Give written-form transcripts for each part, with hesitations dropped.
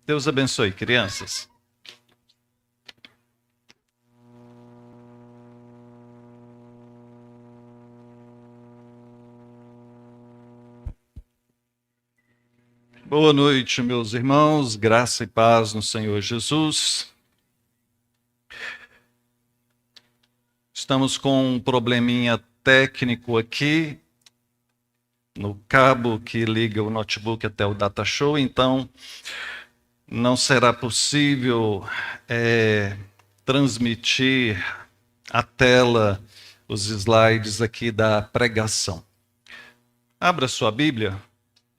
Deus abençoe, crianças. Boa noite, meus irmãos, graça e paz no Senhor Jesus. Estamos com um probleminha técnico aqui, no cabo que liga o notebook até o data show, então não será possível transmitir a tela, os slides aqui da pregação. Abra sua Bíblia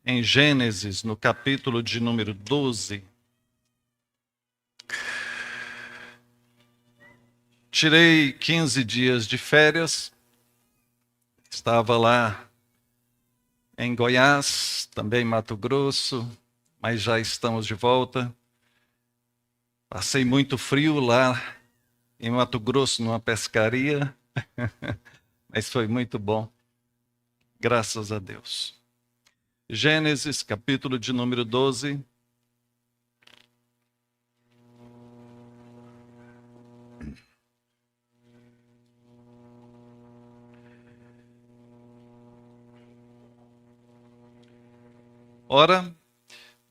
em Gênesis, no capítulo de número 12. Tirei 15 dias de férias, estava lá em Goiás, também Mato Grosso, mas já estamos de volta. Passei muito frio lá em Mato Grosso, numa pescaria, mas foi muito bom, graças a Deus. Gênesis, capítulo de número 12. Ora,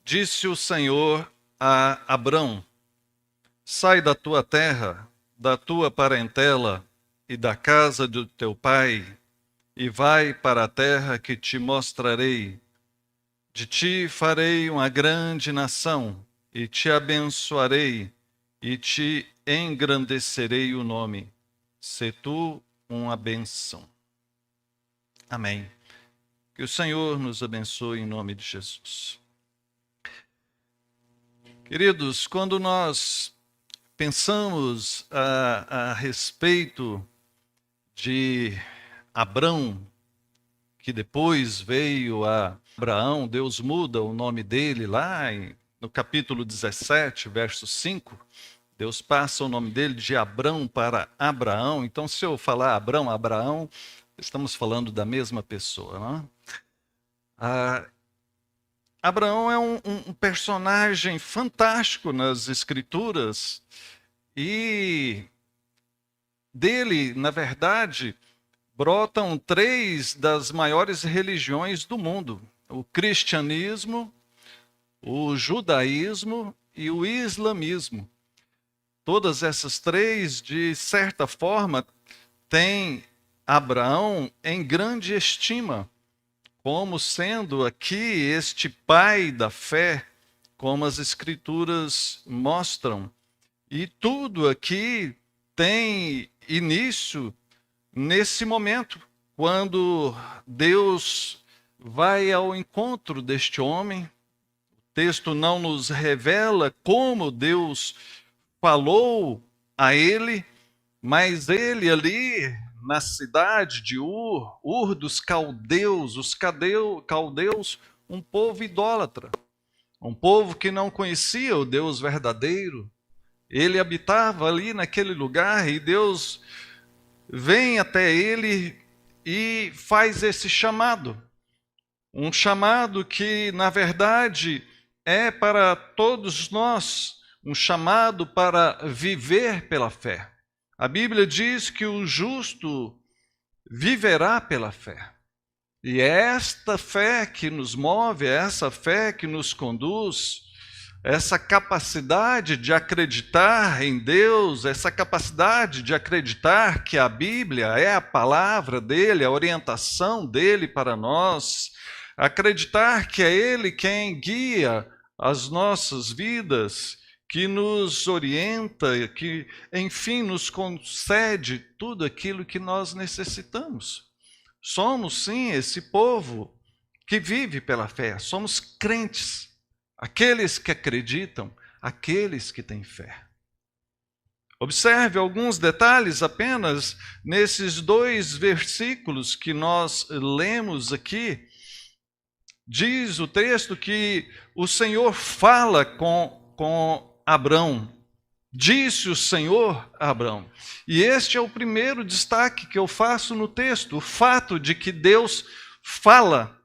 disse o Senhor a Abrão: sai da tua terra, da tua parentela e da casa do teu pai, e vai para a terra que te mostrarei. De ti farei uma grande nação, e te abençoarei, e te engrandecerei o nome. Sê tu uma bênção. Amém. Que o Senhor nos abençoe em nome de Jesus. Queridos, quando nós pensamos a respeito de Abrão, que depois veio a Abraão, Deus muda o nome dele lá no capítulo 17, verso 5. Deus passa o nome dele de Abrão para Abraão. Então, se eu falar Abrão, Abraão, estamos falando da mesma pessoa, não é? Abraão é um personagem fantástico nas Escrituras e dele, na verdade, brotam três das maiores religiões do mundo: o cristianismo, o judaísmo e o islamismo. Todas essas três, de certa forma, têm Abraão em grande estima, como sendo aqui este pai da fé, como as Escrituras mostram. E tudo aqui tem início nesse momento, quando Deus vai ao encontro deste homem. O texto não nos revela como Deus falou a ele, mas ele ali na cidade de Ur dos caldeus, os caldeus, um povo idólatra, um povo que não conhecia o Deus verdadeiro. Ele habitava ali naquele lugar e Deus vem até ele e faz esse chamado. Um chamado que, na verdade, é para todos nós, um chamado para viver pela fé. A Bíblia diz que o justo viverá pela fé. E é esta fé que nos move, é essa fé que nos conduz, essa capacidade de acreditar em Deus, essa capacidade de acreditar que a Bíblia é a palavra dele, a orientação dele para nós, acreditar que é ele quem guia as nossas vidas, que nos orienta, que, enfim, nos concede tudo aquilo que nós necessitamos. Somos, sim, esse povo que vive pela fé, somos crentes, aqueles que acreditam, aqueles que têm fé. Observe alguns detalhes apenas nesses 2 versículos que nós lemos aqui. Diz o texto que o Senhor fala com Abrão. Disse o Senhor a Abrão. E este é o primeiro destaque que eu faço no texto, o fato de que Deus fala.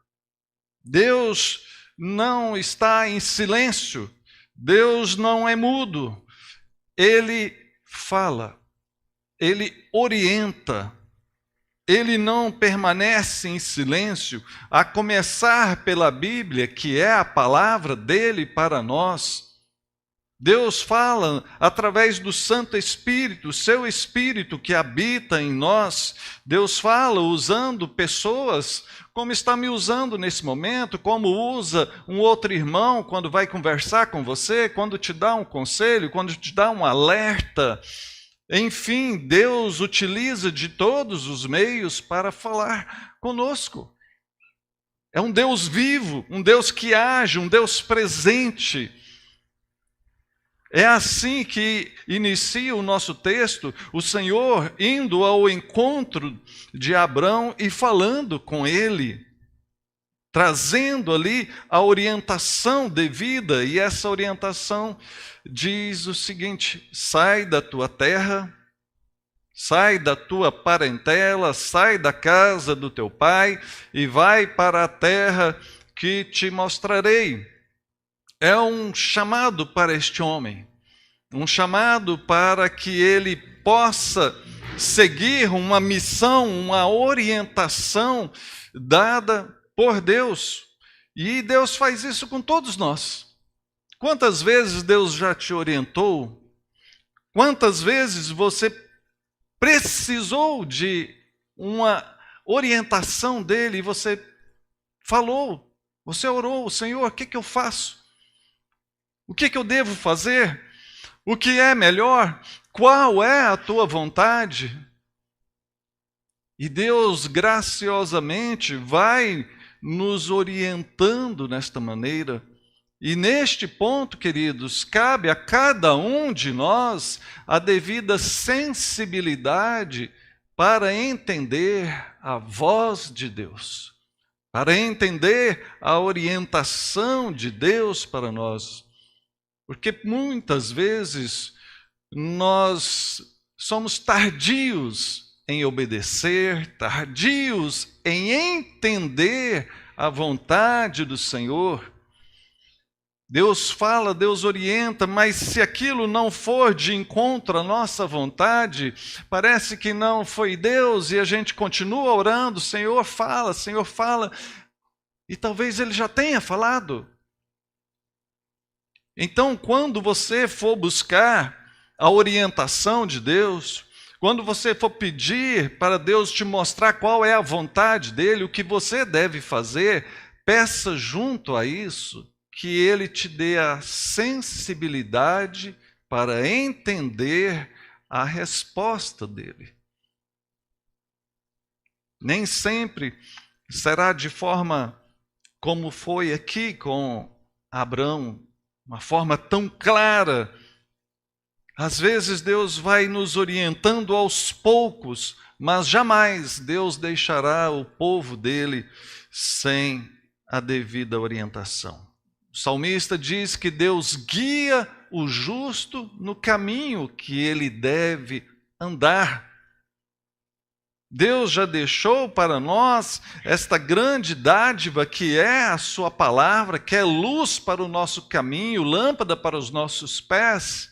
Deus não está em silêncio. Deus não é mudo, Ele fala, Ele orienta, Ele não permanece em silêncio, a começar pela Bíblia, que é a palavra dele para nós. Deus fala através do Santo Espírito, seu Espírito que habita em nós. Deus fala usando pessoas, como está me usando nesse momento, como usa um outro irmão quando vai conversar com você, quando te dá um conselho, quando te dá um alerta. Enfim, Deus utiliza de todos os meios para falar conosco. É um Deus vivo, um Deus que age, um Deus presente. É assim que inicia o nosso texto, o Senhor indo ao encontro de Abrão e falando com ele, trazendo ali a orientação devida, e essa orientação diz o seguinte: sai da tua terra, sai da tua parentela, sai da casa do teu pai e vai para a terra que te mostrarei. É um chamado para este homem, um chamado para que ele possa seguir uma missão, uma orientação dada por Deus. E Deus faz isso com todos nós. Quantas vezes Deus já te orientou? Quantas vezes você precisou de uma orientação dele e você falou, você orou: Senhor, o que eu faço? O que eu devo fazer? O que é melhor? Qual é a tua vontade? E Deus graciosamente vai nos orientando nesta maneira. E neste ponto, queridos, cabe a cada um de nós a devida sensibilidade para entender a voz de Deus, para entender a orientação de Deus para nós. Porque muitas vezes nós somos tardios em obedecer, tardios em entender a vontade do Senhor. Deus fala, Deus orienta, mas se aquilo não for de encontro à nossa vontade, parece que não foi Deus e a gente continua orando: Senhor fala, e talvez Ele já tenha falado. Então, quando você for buscar a orientação de Deus, quando você for pedir para Deus te mostrar qual é a vontade dEle, o que você deve fazer, peça junto a isso que Ele te dê a sensibilidade para entender a resposta dEle. Nem sempre será de forma como foi aqui com Abrão, uma forma tão clara. Às vezes Deus vai nos orientando aos poucos, mas jamais Deus deixará o povo dele sem a devida orientação. O salmista diz que Deus guia o justo no caminho que ele deve andar. Deus já deixou para nós esta grande dádiva que é a sua palavra, que é luz para o nosso caminho, lâmpada para os nossos pés.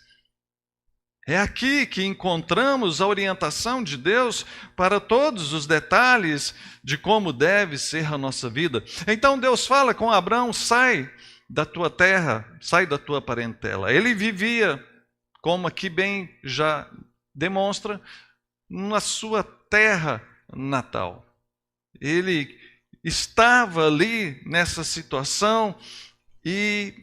É aqui que encontramos a orientação de Deus para todos os detalhes de como deve ser a nossa vida. Então Deus fala com Abrão: sai da tua terra, sai da tua parentela. Ele vivia, como aqui bem já demonstra, na sua terra natal. Ele estava ali nessa situação e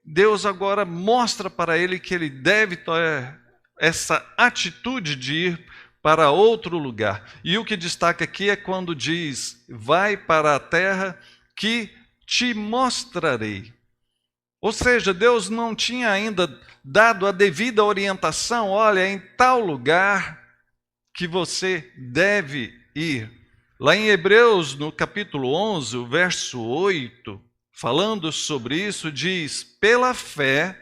Deus agora mostra para ele que ele deve ter essa atitude de ir para outro lugar. E o que destaca aqui é quando diz: vai para a terra que te mostrarei. Ou seja, Deus não tinha ainda dado a devida orientação: olha, em tal lugar que você deve ir. Lá em Hebreus, no capítulo 11, o verso 8, falando sobre isso, diz: pela fé,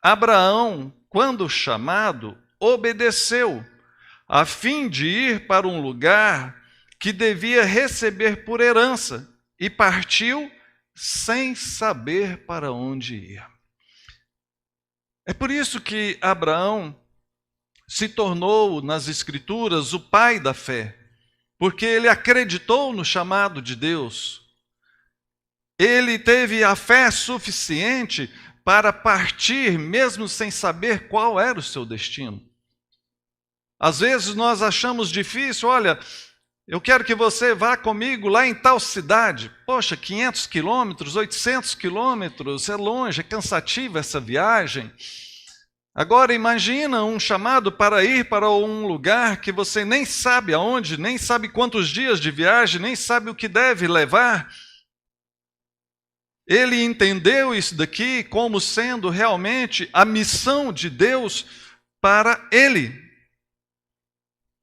Abraão, quando chamado, obedeceu, a fim de ir para um lugar que devia receber por herança, e partiu sem saber para onde ia. É por isso que Abraão se tornou, nas Escrituras, o pai da fé, porque ele acreditou no chamado de Deus. Ele teve a fé suficiente para partir, mesmo sem saber qual era o seu destino. Às vezes nós achamos difícil, olha, eu quero que você vá comigo lá em tal cidade. Poxa, 500 quilômetros, 800 quilômetros, é longe, é cansativa essa viagem. Agora imagina um chamado para ir para um lugar que você nem sabe aonde, nem sabe quantos dias de viagem, nem sabe o que deve levar. Ele entendeu isso daqui como sendo realmente a missão de Deus para ele.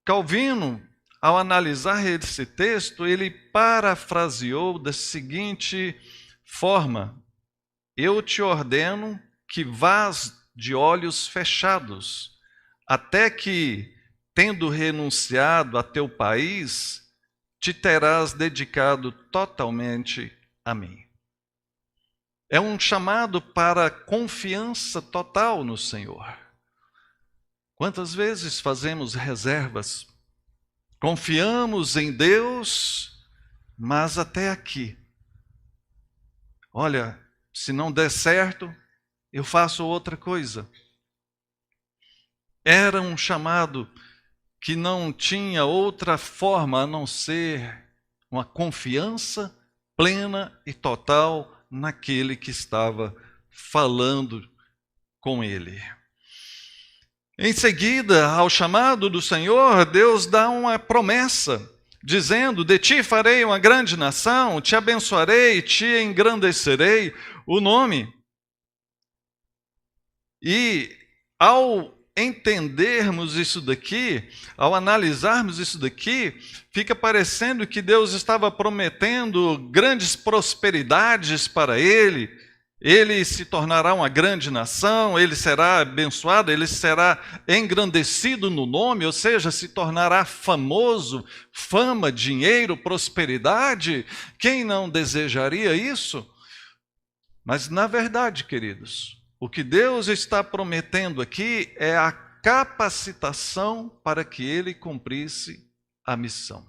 Calvino, ao analisar esse texto, ele parafraseou da seguinte forma: eu te ordeno que vás de olhos fechados, até que, tendo renunciado a teu país, te terás dedicado totalmente a mim. É um chamado para confiança total no Senhor. Quantas vezes fazemos reservas? Confiamos em Deus, mas até aqui. Olha, se não der certo, eu faço outra coisa. Era um chamado que não tinha outra forma a não ser uma confiança plena e total naquele que estava falando com ele. Em seguida, ao chamado do Senhor, Deus dá uma promessa, dizendo: de ti farei uma grande nação, te abençoarei, te engrandecerei o nome. E ao entendermos isso daqui, ao analisarmos isso daqui, fica parecendo que Deus estava prometendo grandes prosperidades para ele. Ele se tornará uma grande nação, ele será abençoado, ele será engrandecido no nome, ou seja, se tornará famoso, fama, dinheiro, prosperidade. Quem não desejaria isso? Mas, na verdade, queridos, o que Deus está prometendo aqui é a capacitação para que ele cumprisse a missão.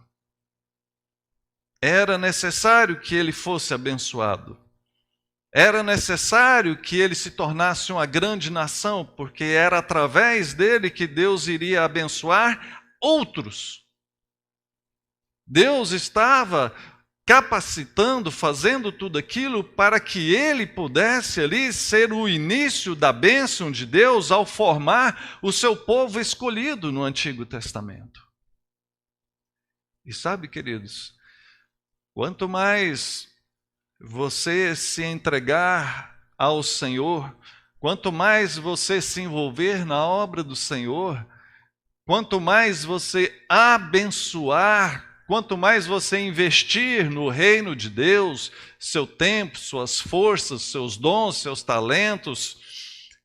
Era necessário que ele fosse abençoado. Era necessário que ele se tornasse uma grande nação, porque era através dele que Deus iria abençoar outros. Deus estava capacitando, fazendo tudo aquilo para que ele pudesse ali ser o início da bênção de Deus ao formar o seu povo escolhido no Antigo Testamento. E sabe, queridos, quanto mais você se entregar ao Senhor, quanto mais você se envolver na obra do Senhor, quanto mais você abençoar, quanto mais você investir no reino de Deus, seu tempo, suas forças, seus dons, seus talentos,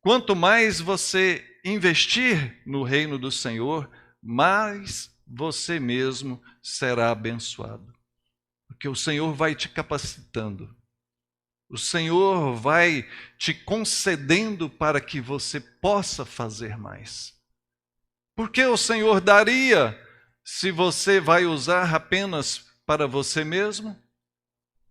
quanto mais você investir no reino do Senhor, mais você mesmo será abençoado. Porque o Senhor vai te capacitando. O Senhor vai te concedendo para que você possa fazer mais. Porque o Senhor daria se você vai usar apenas para você mesmo?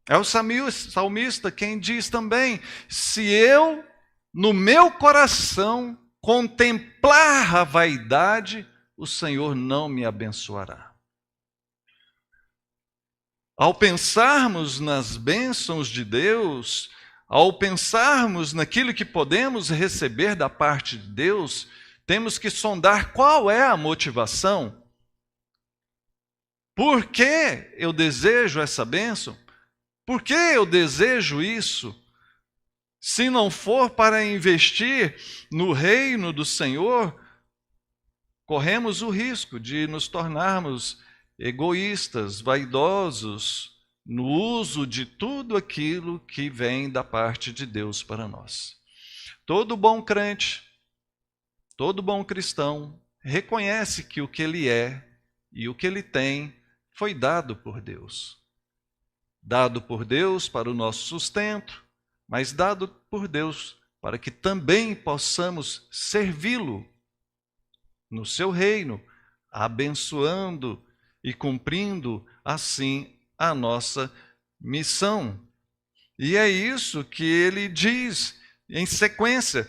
É o salmista quem diz também: se eu, no meu coração, contemplar a vaidade, o Senhor não me abençoará. Ao pensarmos nas bênçãos de Deus, ao pensarmos naquilo que podemos receber da parte de Deus, temos que sondar qual é a motivação. Por que eu desejo essa bênção? Por que eu desejo isso? Se não for para investir no reino do Senhor, corremos o risco de nos tornarmos egoístas, vaidosos, no uso de tudo aquilo que vem da parte de Deus para nós. Todo bom crente, todo bom cristão, reconhece que o que ele é e o que ele tem foi dado por Deus. Dado por Deus para o nosso sustento, mas dado por Deus para que também possamos servi-lo no seu reino, abençoando e cumprindo assim a nossa missão. E é isso que ele diz em sequência: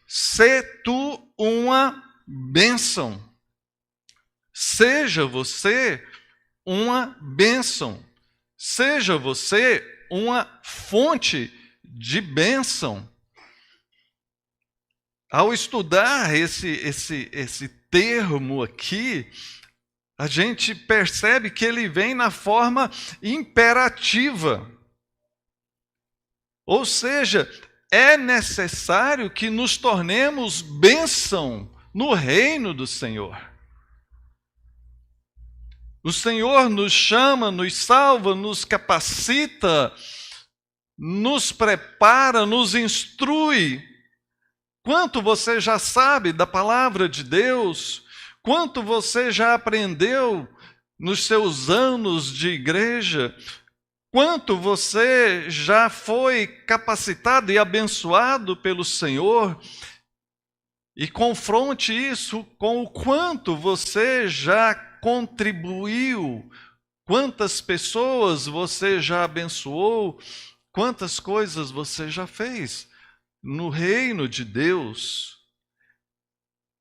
sê tu uma bênção. Seja você uma bênção. Seja você uma fonte de bênção. Ao estudar esse termo aqui, a gente percebe que ele vem na forma imperativa. Ou seja, é necessário que nos tornemos bênção no reino do Senhor. O Senhor nos chama, nos salva, nos capacita, nos prepara, nos instrui. Quanto você já sabe da palavra de Deus? Quanto você já aprendeu nos seus anos de igreja? Quanto você já foi capacitado e abençoado pelo Senhor? E confronte isso com o quanto você já contribuiu, quantas pessoas você já abençoou, quantas coisas você já fez no reino de Deus.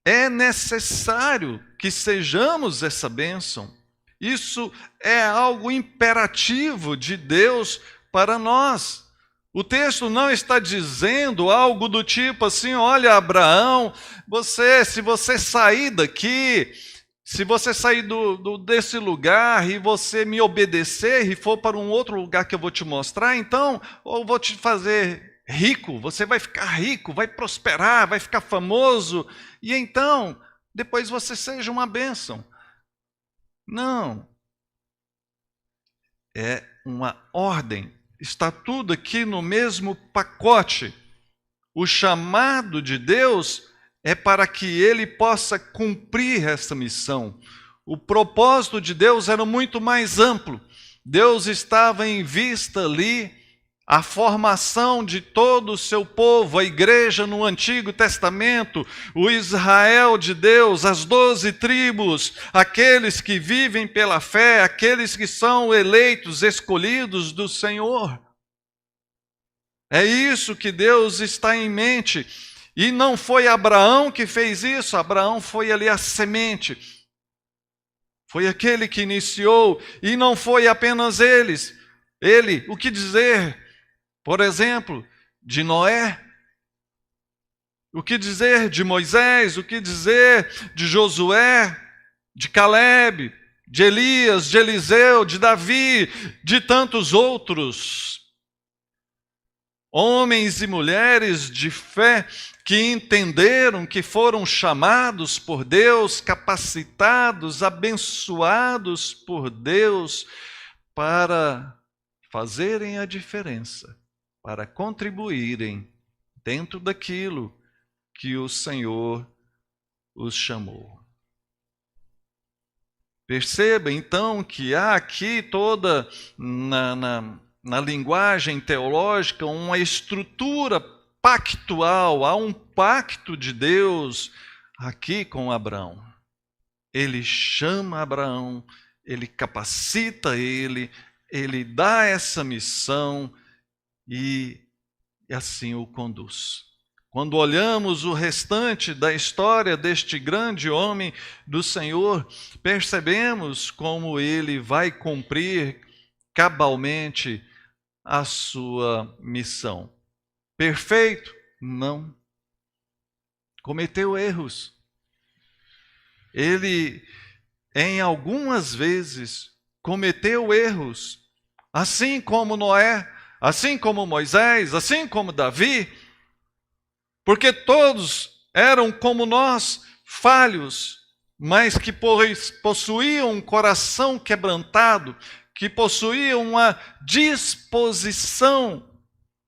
É necessário que sejamos essa bênção. Isso é algo imperativo de Deus para nós. O texto não está dizendo algo do tipo assim: olha, Abraão, se você sair daqui, se você sair desse lugar e você me obedecer e for para um outro lugar que eu vou te mostrar, então eu vou te fazer rico, você vai ficar rico, vai prosperar, vai ficar famoso, e então depois você seja uma bênção. Não. É uma ordem. Está tudo aqui no mesmo pacote. O chamado de Deus é para que ele possa cumprir essa missão. O propósito de Deus era muito mais amplo. Deus estava em vista ali a formação de todo o seu povo, a igreja no Antigo Testamento, o Israel de Deus, as 12 tribos, aqueles que vivem pela fé, aqueles que são eleitos, escolhidos do Senhor. É isso que Deus está em mente. E não foi Abraão que fez isso, Abraão foi ali a semente. Foi aquele que iniciou, e não foi apenas ele, o que dizer, por exemplo, de Noé? O que dizer de Moisés? O que dizer de Josué, de Caleb, de Elias, de Eliseu, de Davi, de tantos outros? Homens e mulheres de fé que entenderam que foram chamados por Deus, capacitados, abençoados por Deus para fazerem a diferença, para contribuírem dentro daquilo que o Senhor os chamou. Perceba então que há aqui toda na linguagem teológica uma estrutura pactual, há um pacto de Deus aqui com Abraão. Ele chama Abraão, ele capacita ele dá essa missão e assim o conduz. Quando olhamos o restante da história deste grande homem do Senhor, percebemos como ele vai cumprir cabalmente a sua missão. Perfeito? Não. Cometeu erros. Ele, em algumas vezes, cometeu erros, assim como Noé, assim como Moisés, assim como Davi, porque todos eram como nós, falhos, mas que possuíam um coração quebrantado, que possuíam uma disposição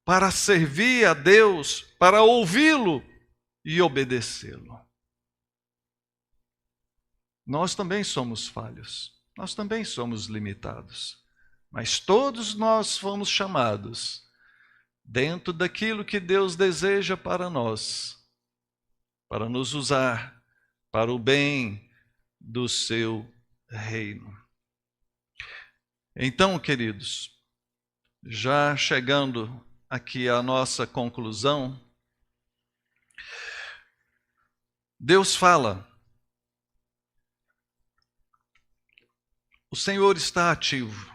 para servir a Deus, para ouvi-lo e obedecê-lo. Nós também somos falhos, nós também somos limitados, mas todos nós fomos chamados dentro daquilo que Deus deseja para nós, para nos usar para o bem do seu reino. Então, queridos, já chegando aqui à nossa conclusão, Deus fala. O Senhor está ativo.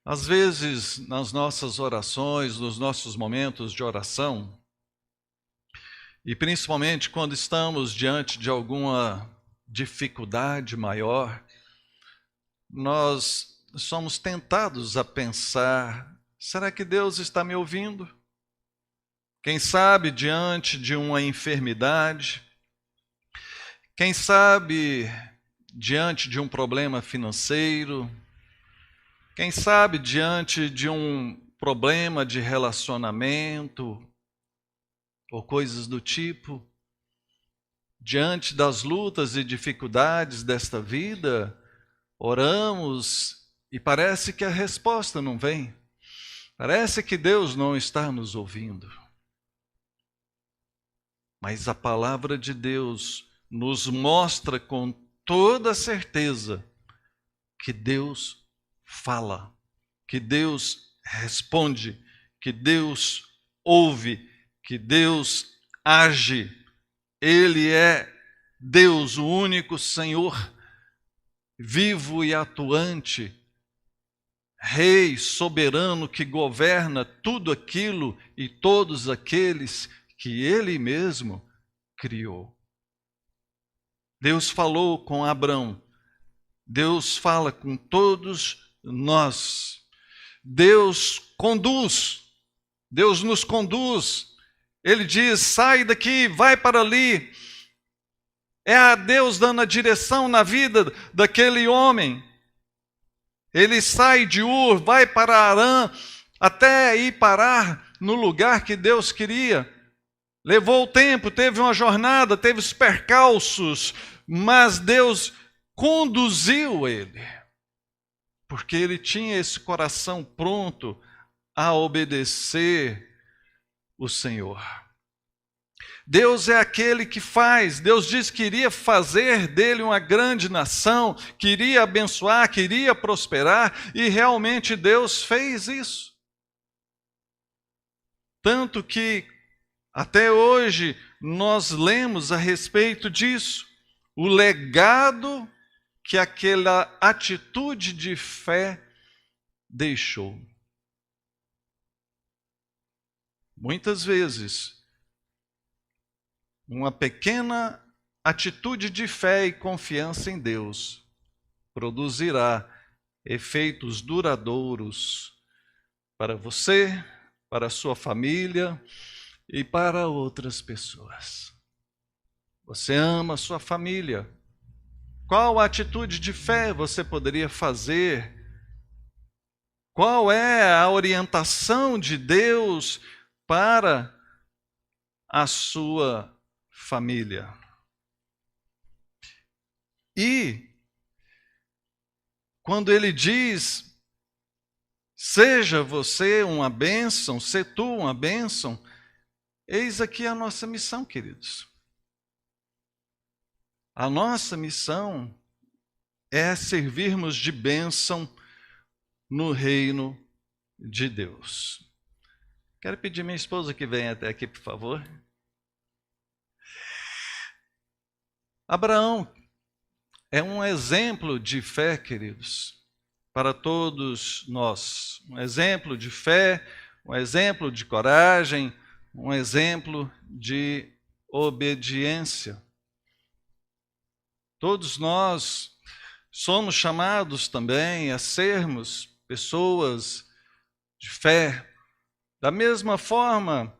Às vezes, nas nossas orações, nos nossos momentos de oração, e principalmente quando estamos diante de alguma dificuldade maior, nós somos tentados a pensar: será que Deus está me ouvindo? Quem sabe diante de uma enfermidade, quem sabe diante de um problema financeiro, quem sabe diante de um problema de relacionamento, ou coisas do tipo, diante das lutas e dificuldades desta vida, oramos e parece que a resposta não vem. Parece que Deus não está nos ouvindo. Mas a palavra de Deus nos mostra com toda certeza que Deus fala, que Deus responde, que Deus ouve, que Deus age. Ele é Deus, o único Senhor, vivo e atuante, Rei soberano que governa tudo aquilo e todos aqueles que Ele mesmo criou. Deus falou com Abrão, Deus fala com todos nós. Deus conduz, Deus nos conduz. Ele diz: sai daqui, vai para ali. É a Deus dando a direção na vida daquele homem. Ele sai de Ur, vai para Arã, até ir parar no lugar que Deus queria. Levou o tempo, teve uma jornada, teve os percalços, mas Deus conduziu ele, porque ele tinha esse coração pronto a obedecer o Senhor. Deus é aquele que faz. Deus disse que iria fazer dele uma grande nação, queria abençoar, queria prosperar, e realmente Deus fez isso. Tanto que até hoje nós lemos a respeito disso, o legado que aquela atitude de fé deixou. Muitas vezes, uma pequena atitude de fé e confiança em Deus produzirá efeitos duradouros para você, para a sua família e para outras pessoas. Você ama a sua família. Qual atitude de fé você poderia fazer? Qual é a orientação de Deus para a sua família? E quando ele diz: seja você uma bênção, se tu uma bênção, eis aqui a nossa missão, queridos. A nossa missão é servirmos de bênção no reino de Deus. Quero pedir minha esposa que venha até aqui, por favor. Abraão é um exemplo de fé, queridos, para todos nós. Um exemplo de fé, um exemplo de coragem, um exemplo de obediência. Todos nós somos chamados também a sermos pessoas de fé, da mesma forma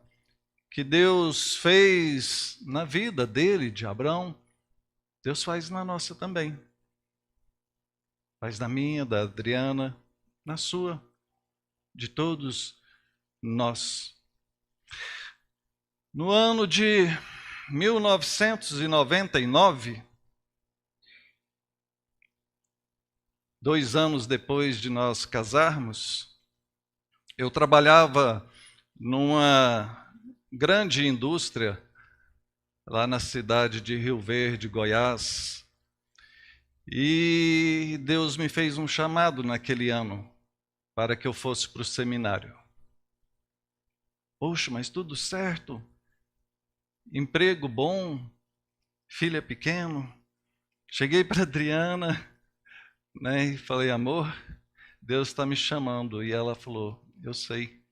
que Deus fez na vida dele, de Abraão, Deus faz na nossa também. Faz na minha, da Adriana, na sua, de todos nós. No ano de 1999, 2 anos depois de nós casarmos, Eu trabalhava numa grande indústria lá na cidade de Rio Verde, Goiás, e Deus me fez um chamado naquele ano para que eu fosse para o seminário. Poxa, mas tudo certo, emprego bom, filho pequeno. Cheguei para Adriana, né, e falei, amor, Deus está me chamando. E ela falou, eu sei.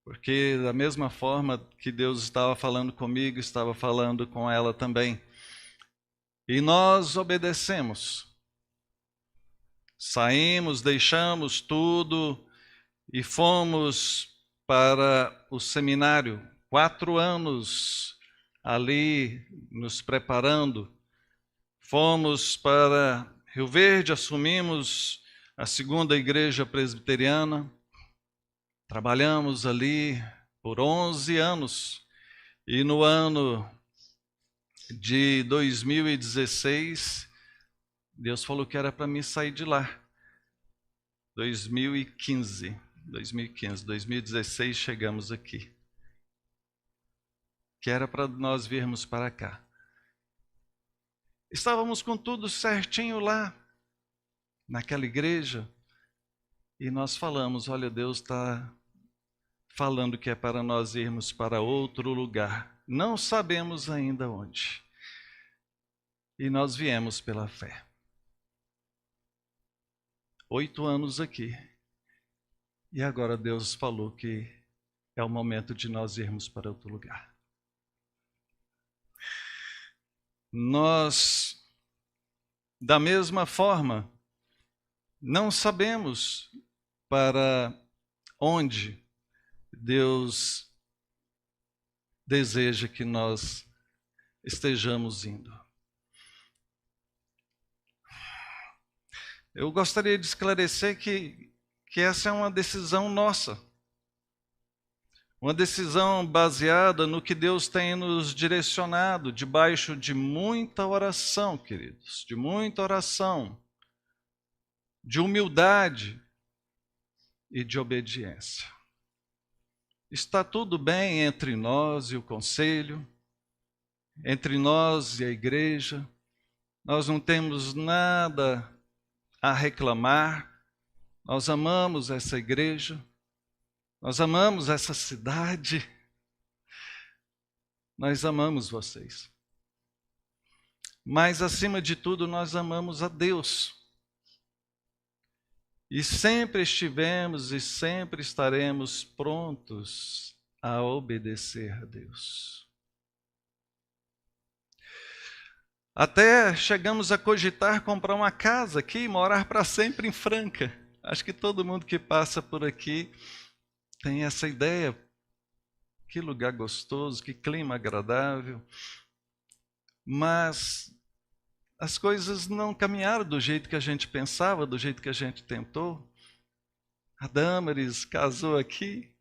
Porque da mesma forma que Deus estava falando comigo, estava falando com ela também. E nós obedecemos. Saímos, deixamos tudo e fomos para o seminário. 4 anos ali nos preparando. Fomos para Rio Verde, assumimos a segunda igreja presbiteriana. Trabalhamos ali por 11 anos. E no ano de 2016, Deus falou que era para mim sair de lá. 2015, 2016 chegamos aqui. Que era para nós virmos para cá. Estávamos com tudo certinho lá, naquela igreja, e nós falamos, olha, Deus está falando que é para nós irmos para outro lugar. Não sabemos ainda onde. E nós viemos pela fé. 8 anos aqui. E agora Deus falou que é o momento de nós irmos para outro lugar. Nós, da mesma forma, não sabemos para onde Deus deseja que nós estejamos indo. Eu gostaria de esclarecer que essa é uma decisão nossa. Uma decisão baseada no que Deus tem nos direcionado, debaixo de muita oração, queridos, de muita oração, de humildade e de obediência. Está tudo bem entre nós e o conselho, entre nós e a igreja, nós não temos nada a reclamar, nós amamos essa igreja, nós amamos essa cidade, nós amamos vocês. Mas, acima de tudo, nós amamos a Deus. E sempre estivemos e sempre estaremos prontos a obedecer a Deus. Até chegamos a cogitar comprar uma casa aqui e morar para sempre em Franca. Acho que todo mundo que passa por aqui tem essa ideia. Que lugar gostoso, que clima agradável. Mas as coisas não caminharam do jeito que a gente pensava, do jeito que a gente tentou. A Damaris casou aqui.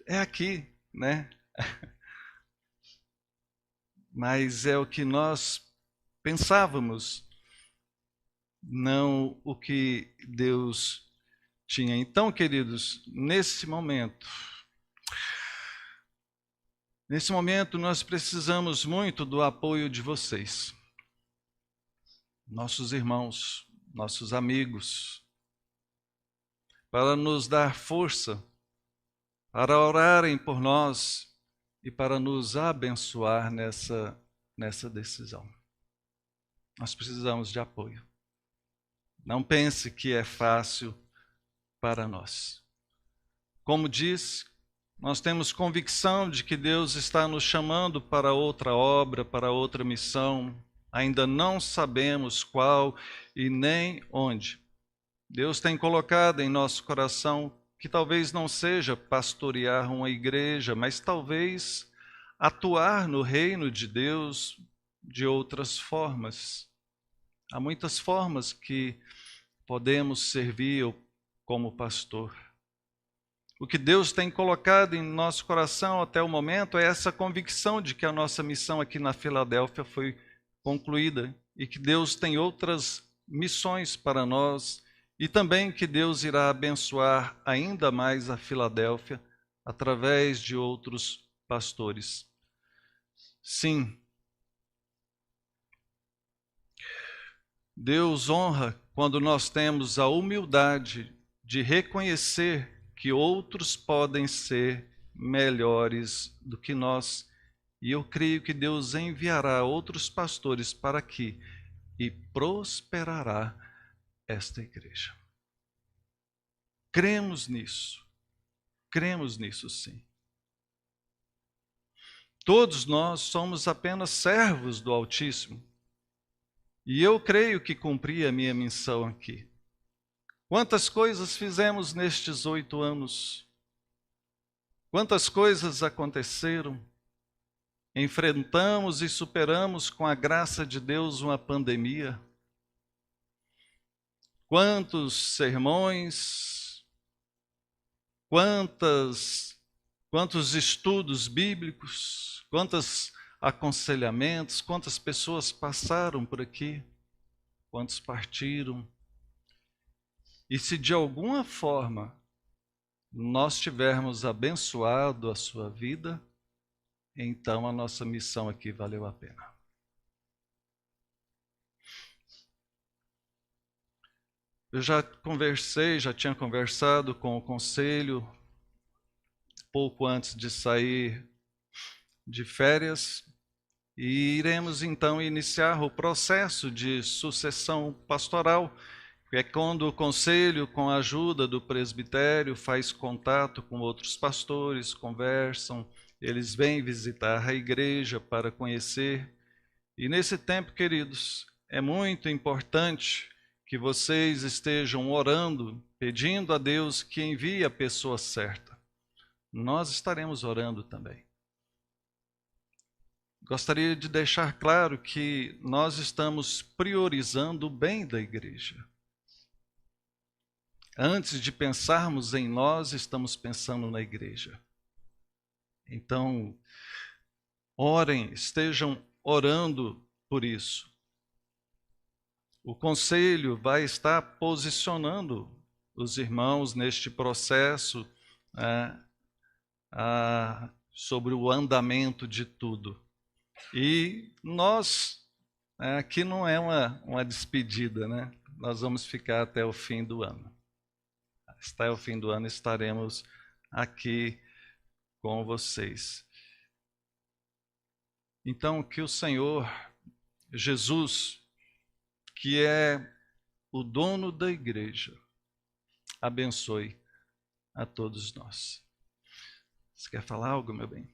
É aqui, né? Mas é o que nós pensávamos, não o que Deus tinha. Então, queridos, nesse momento nós precisamos muito do apoio de vocês, nossos irmãos, nossos amigos, para nos dar força, para orarem por nós, e para nos abençoar nessa decisão. Nós precisamos de apoio. Não pense que é fácil para nós. Como disse, nós temos convicção de que Deus está nos chamando para outra obra, para outra missão. Ainda não sabemos qual e nem onde. Deus tem colocado em nosso coração que talvez não seja pastorear uma igreja, mas talvez atuar no reino de Deus de outras formas. Há muitas formas que podemos servir como pastor. O que Deus tem colocado em nosso coração até o momento é essa convicção de que a nossa missão aqui na Filadélfia foi concluída e que Deus tem outras missões para nós e também que Deus irá abençoar ainda mais a Filadélfia através de outros pastores. Sim, Deus honra quando nós temos a humildade de reconhecer que outros podem ser melhores do que nós. E eu creio que Deus enviará outros pastores para aqui e prosperará esta igreja. Cremos nisso sim. Todos nós somos apenas servos do Altíssimo. E eu creio que cumpri a minha missão aqui. Quantas coisas fizemos nestes 8 anos? Quantas coisas aconteceram? Enfrentamos e superamos com a graça de Deus uma pandemia. Quantos sermões, quantos estudos bíblicos, quantos aconselhamentos, quantas pessoas passaram por aqui, quantos partiram. E se de alguma forma nós tivermos abençoado a sua vida, então a nossa missão aqui valeu a pena. Eu já tinha conversado com o conselho pouco antes de sair de férias, e iremos então iniciar o processo de sucessão pastoral, que é quando o conselho, com a ajuda do presbitério, faz contato com outros pastores, conversam, eles vêm visitar a igreja para conhecer. E nesse tempo, queridos, é muito importante que vocês estejam orando, pedindo a Deus que envie a pessoa certa. Nós estaremos orando também. Gostaria de deixar claro que nós estamos priorizando o bem da igreja. Antes de pensarmos em nós, estamos pensando na igreja. Então, orem, estejam orando por isso. O conselho vai estar posicionando os irmãos neste processo sobre o andamento de tudo. E nós, aqui não é uma despedida, né? Nós vamos ficar até o fim do ano. Até o fim do ano estaremos aqui com vocês. Então, que o Senhor Jesus, que é o dono da igreja, abençoe a todos nós. Você quer falar algo, meu bem?